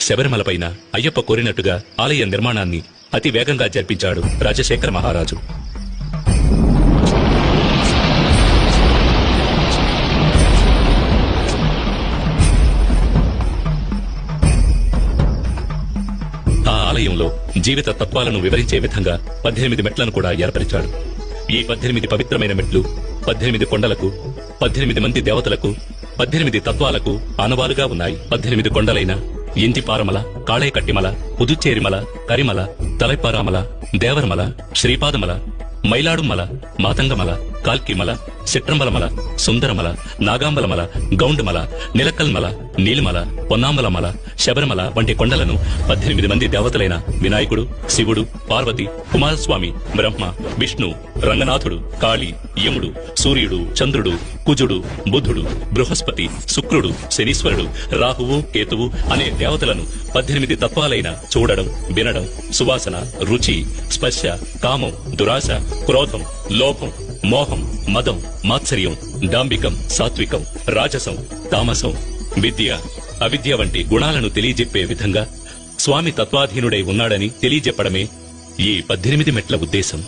శబరిమలపైన అయ్యప్ప కోరినట్టుగా ఆలయ నిర్మాణాన్ని అతి వేగంగా జరిపించాడు రాజశేఖర మహారాజు. ఆ ఆలయంలో జీవిత తత్వాలను వివరించే విధంగా 18 మెట్లను కూడా ఏర్పరిచాడు. ఈ 18 పవిత్రమైన మెట్లు 18 కొండలకు, 18 మంది దేవతలకు, 18 తత్వాలకు ఆనవాలుగా ఉన్నాయి. 18 కొండలైన ఇంటిపారమల, కాళేకట్టిమల, పుదుచ్చేరిమల, కరిమల, తలైపారామల, దేవరమల, శ్రీపాదమల, మైలాడుమల, మాతంగమల, కాల్కిమల, చిట్రంబలమల, సుందరమల, నాగాంబలమల, గౌండమల, నిలకల్మల, నీలిమల, పొన్నాంబలమల, శబరిమల వంటి కొండలను 18 మంది దేవతలైన వినాయకుడు, శివుడు, పార్వతి, కుమారస్వామి, బ్రహ్మ, విష్ణు, రంగనాథుడు, కాళీ, యముడు, సూర్యుడు, చంద్రుడు, కుజుడు, బుధుడు, బృహస్పతి, శుక్రుడు, శనీశ్వరుడు, రాహువు, కేతువు అనే దేవతలను 18 తత్వాలైన చూడడం, వినడం, సువాసన, రుచి, స్పర్శ, కామం, దురాశ, క్రోధం, లోభం, మోహం, మదం, మాత్సర్యం, డాంబికం, సాత్వికం, రాజసం, తామసం, విద్య, అవిద్య వంటి గుణాలను తెలియజెప్పే విధంగా స్వామి తత్వాధీనుడై ఉన్నాడని తెలియజెప్పడమే ఈ 18 మెట్ల ఉద్దేశం.